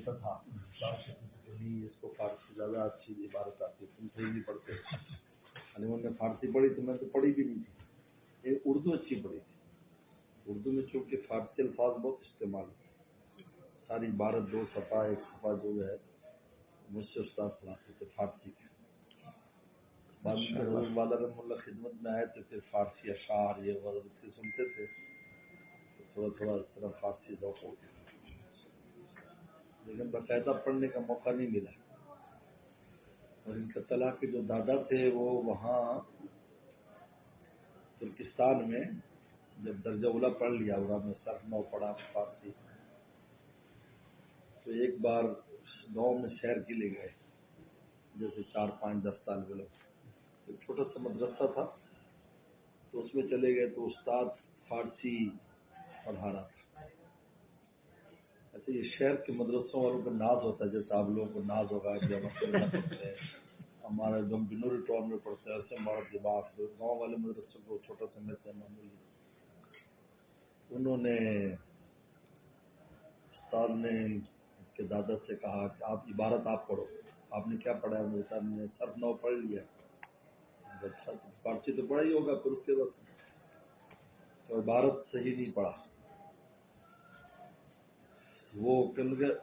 دیتا تھا نہیں اس کو فارسی زیادہ اچھی عبارت آتی تم صحیح نہیں پڑھتے. انہوں نے فارسی پڑھی تو میں تو پڑھی بھی نہیں تھی. یہ اردو اچھی پڑھی تھی. اردو میں چونکہ فارسی الفاظ بہت استعمال ہوتے ساری عبارت 2 صفحہ 1 صفحہ جو ہے مجھ سے استاد پڑھاتے تھے فارسی کے. بعد میں حضرت والا رحم اللہ خدمت میں آئے تو پھر فارسی اشعار یہ وغیرہ سنتے تھے تو تھوڑا تھوڑا اس طرح فارسی ذوق ہو گیا لیکن باقاعدہ پڑھنے کا موقع نہیں ملا. اور ان کا طلاق کے جو دادا تھے وہ وہاں ترکستان میں جب درجہ اولا پڑھ لیا اور میں صرف 9 پڑھا فارسی تو ایک بار گاؤں میں شہر کے لیے گئے جیسے 4 5 10 سال کے لوگ. ایک چھوٹا سا مدرسہ تھا تو اس میں چلے گئے تو استاد فارسی پڑھا رہا تھا. ایسے یہ شہر کے مدرسوں والوں کا ناز ہوتا ہے جیسے آپ لوگوں کو ناز ہوگا کہ ہم پڑھتے ہیں ہمارا ایک دم بنوری ٹاؤن میں پڑھتے ہیں ایسے ہمارا دماغ گاؤں والے مدرسوں کو چھوٹا سمجھتے ہیں معمولی. انہوں نے استاد نے کے دادا سے کہا کہ آپ عبارت آپ پڑھو. آپ نے کیا پڑھا ہے؟ میرے صاحب نے صرف 9 پڑھ لیا. اچھا فارسی تو پڑھا ہی ہوگا پھر اس کے بعد تو عبارت صحیح نہیں پڑھا. وہ کہنے لگے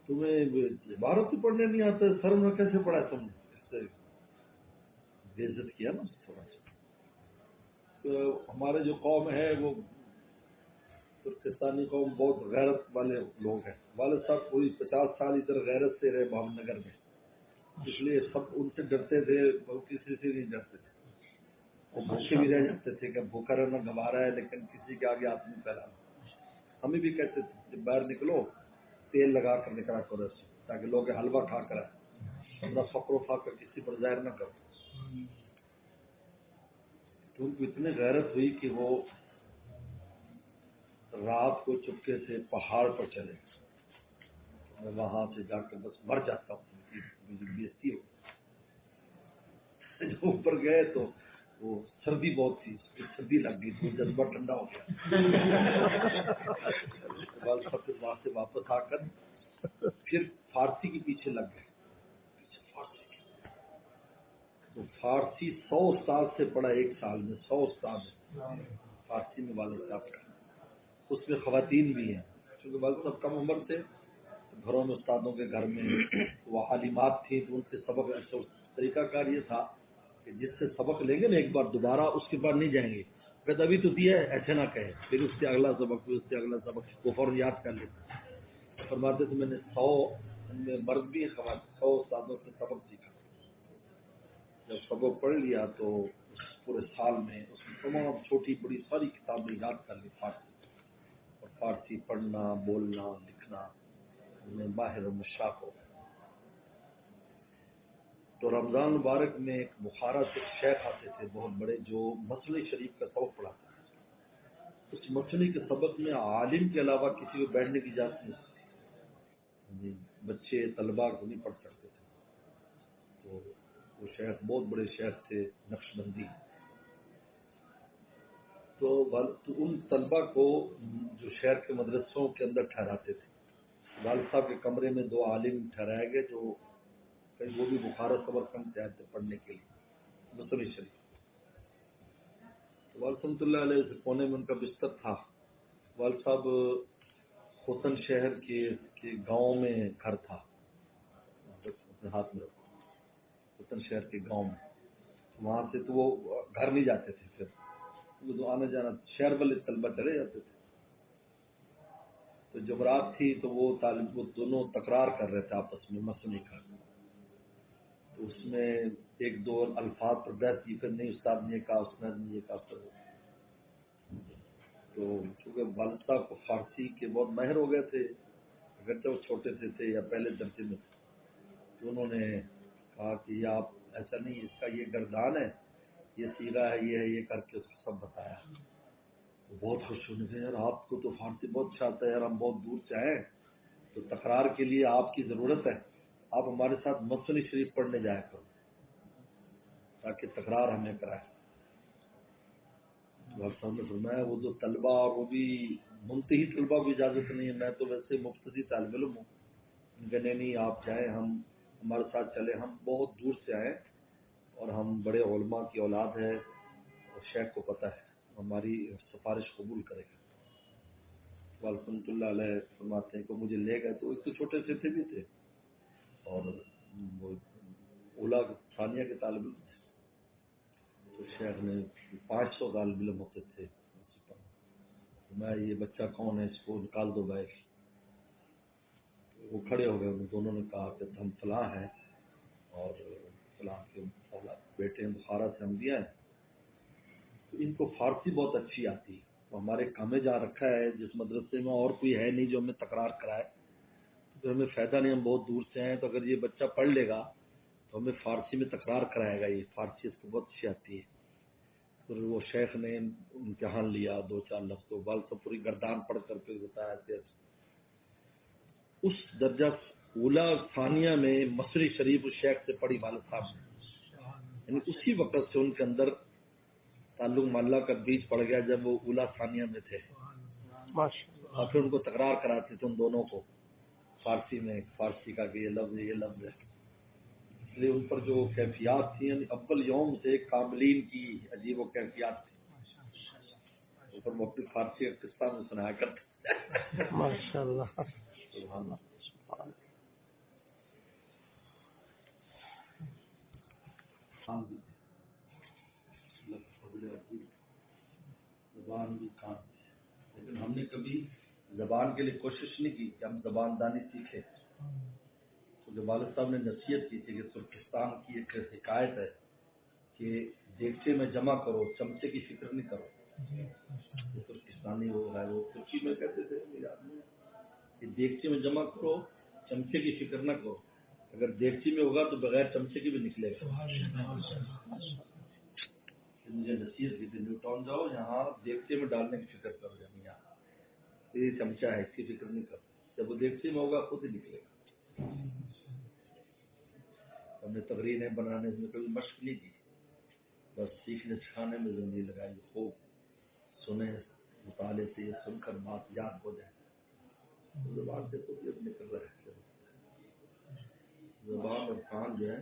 تمہیں عبارت ہی پڑھنے نہیں آتا سر میں کیسے پڑھا تم نے؟ اس سے بے عزت کیا نا تھوڑا سا. تو ہمارے جو قوم ہے وہ ترکستانی قوم بہت غیرت والے لوگ ہیں. والد صاحب پوری 50 سال ادھر غیرت سے رہے بھاؤ نگر میں اس لیے سب ان سے ڈرتے تھے وہ کسی سے نہیں ڈرتے تھے. وہ بھوکے بھی رہ جاتے تھے کہ بھوکا رہنا گوارا ہے لیکن کسی کے آگے ہاتھ نہیں پھیلانا. ہمیں بھی کہتے تھے جب باہر نکلو تیل لگا کر نکلا کرو تاکہ لوگ حلوہ کھا کر اپنا فقر و فاقہ کسی پر ظاہر نہ کرو. تو ان کو اتنی غیرت ہوئی کہ وہ رات کو چپکے سے پہاڑ پر چلے. میں وہاں سے جا کے بس مر جاتا ہوں مجھے بےزتی ہو. جب اوپر گئے تو وہ سردی بہت تھی سردی لگ گئی تو جذبہ ٹھنڈا ہو گیا. پھر وہاں سے واپس آ کر پھر فارسی کے پیچھے لگ گئے. تو فارسی 100 استاد سے پڑھا ایک سال میں 100 استاد فارسی میں والد صاحب کا. اس میں خواتین بھی ہیں کیونکہ والد صاحب کم عمر تھے گھروں میں استادوں کے گھر میں وہ عالمات تھیں تو ان سے سبق. طریقہ کار یہ تھا کہ جس سے سبق لیں گے نا ایک بار دوبارہ اس کے بعد نہیں جائیں گے. کہ ابھی تو دیا ہے ایسے نہ کہے پھر اس سے اگلا سبق پھر اس سے اگلا سبق وہ فوراً یاد کر لیتے. فرماتے تھے میں نے 100 مرد بھی 100 استادوں سے سبق سیکھا. جب سبق پڑھ لیا تو اس پورے سال میں اس میں تمام چھوٹی بڑی ساری کتابیں یاد کر لی فارسی. اور فارسی پڑھنا بولنا لکھنا میں ماہر و مشاق ہو گیا. تو رمضان مبارک میں ایک بخارا سے شیخ آتے تھے بہت بڑے جو مصنوعی شریف کا سبق پڑھاتے تھے. اس مصنوعی کے سبق میں عالم کے علاوہ کسی کو بیٹھنے کی اجازت نہیں تھی. بچے طلبا کو نہیں پڑھ سکتے تھے. تو وہ شیخ بہت بڑے شیخ تھے نقش بندی. تو ان طلبا کو جو شہر کے مدرسوں کے اندر ٹھہراتے تھے والد صاحب کے کمرے میں 2 عالم ٹھہرائے گئے جو کہیں وہ بھی بخارا سمرقند سے آئے تھے پڑھنے کے لیے مصنوعی شریف. والد رحمۃ اللہ علیہ سے کونے میں ان کا بستر تھا. والد صاحب خوتن شہر کے گاؤں میں گھر تھا اپنے ہاتھ میں رکھو خوتن شہر کے گاؤں میں وہاں سے تو وہ گھر نہیں جاتے تھے. پھر وہ تو آنا جانا شہر والے طلبہ چلے جاتے تھے. تو جب رات تھی تو وہ طالب وہ دونوں تکرار کر رہے تھے آپس میں مصنوعی کا. تو اس میں 1-2 الفاظ پر بحث کی پھر نہیں استاد نے کہا استاد نے یہ کہا. تو چونکہ والد صاحب کو فارسی کے بہت ماہر ہو گئے تھے اگرچہ وہ چھوٹے سے تھے یا پہلے درجے میں تھے تو انہوں نے کہا کہ یہ آپ ایسا نہیں اس کا یہ گردان ہے یہ سیرا ہے یہ کر کے اس کو سب بتایا. بہت خوش ہونے تھے یار آپ کو تو فارسی بہت اچھا آتا ہے یار ہم بہت دور سے آئے تو تکرار کے لیے آپ کی ضرورت ہے آپ ہمارے ساتھ مصنوعی شریف پڑھنے جایا کرو تاکہ تکرار ہمیں کرائے. ڈاکٹر صاحب نے فرمایا وہ جو طلبہ اور وہ بھی منتہی طلبہ کو اجازت نہیں ہے، میں تو ویسے مبتدی طالب علم ہوں، ان کا نہیں آپ جائیں، ہم ہمارے ساتھ چلیں، ہم بہت دور سے آئے اور ہم بڑے علماء کی اولاد ہے اور شیخ کو پتہ ہے ہماری سفارش قبول کرے گا۔ رحمۃ اللہ علیہ فرماتے ہیں کہ مجھے لے گئے تو ایک تو چھوٹے سے تھے بھی تھے اور وہ اولا ثانیہ کے طالب علم تھے، تو شیخ نے 500 طالب علم ہوتے تھے، میں یہ بچہ کون ہے، اس کو نکال دو بھائی۔ وہ کھڑے ہو گئے، ان دونوں نے کہا کہ ہم فلاں ہیں اور فلاں کے بیٹے بخارا سے ہم دیا ہے، تو ان کو فارسی بہت اچھی آتی ہے، تو ہمارے ہمیں جہاں رکھا ہے جس مدرسے میں اور کوئی ہے نہیں جو ہمیں تکرار کرائے، تو ہمیں فائدہ نہیں، ہم بہت دور سے ہیں، تو اگر یہ بچہ پڑھ لے گا تو ہمیں فارسی میں تکرار کرائے گا، یہ فارسی اس کو بہت اچھی آتی ہے۔ پھر وہ شیخ نے امتحان لیا 2-4 لفظ، تو بال سے پوری گردان پڑھ کر کے بتایا کہ اس درجہ اولا ثانیہ میں مصری شریف اس شیخ سے پڑھی والد صاحب نے، یعنی اسی وقت سے ان کے اندر تعلق محلہ کا بیج پڑ گیا جب وہ اولا ثانیہ میں تھے، اور پھر ان کو تکرار کراتے تھے ان دونوں کو فارسی میں، فارسی کا کہ یہ لفظ ہے، یہ لفظ ہے، اس لیے ان پر جو کیفیات تھیں یعنی اول یوم سے کاملین کی عجیب و کیفیات تھی، اوپر وہ اپنی فارسی کا قصہ میں سنایا کرتے ماشاء اللہ۔ سبحان اللہ۔ زبان بھی کام، لیکن ہم نے کبھی زبان کے لیے کوشش نہیں کی کہ ہم زبان دانی سیکھیں۔ تو جو والد صاحب نے نصیحت کی تھی کہ ترکستان کی ایک حکایت ہے کہ دیگچے میں جمع کرو، چمچے کی فکر نہیں کرو۔ جو ترکستانی وہ ہے وہ ترکی میں کہتے تھے یاد نہیں کہ دیگچے میں جمع کرو، چمچے کی فکر نہ کرو، اگر دیگچی میں ہوگا تو بغیر چمچے کی بھی نکلے گا۔ مجھے نصیحت کی تھی نیو ٹاؤن جاؤ، یہاں دیگچے میں ڈالنے کی فکر کرو، یعنی یہاں یہ چمچہ ہے اس کی فکر نہیں کرو، جب وہ دیگچے میں ہوگا خود ہی نکلے گا۔ ہم نے تقریریں بنانے میں کبھی مشق نہیں کی، بس سیکھنے سکھانے میں زندگی لگائی، خوب سنیں، مطالعے سے یہ سن کر بات یاد ہو جائے، زبان سے خود یہ نکل رہا ہے۔ زبان اور کان جو ہے،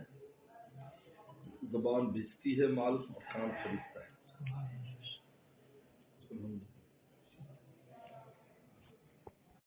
زبان بیچتی ہے مال اور کان خریدتی ہے۔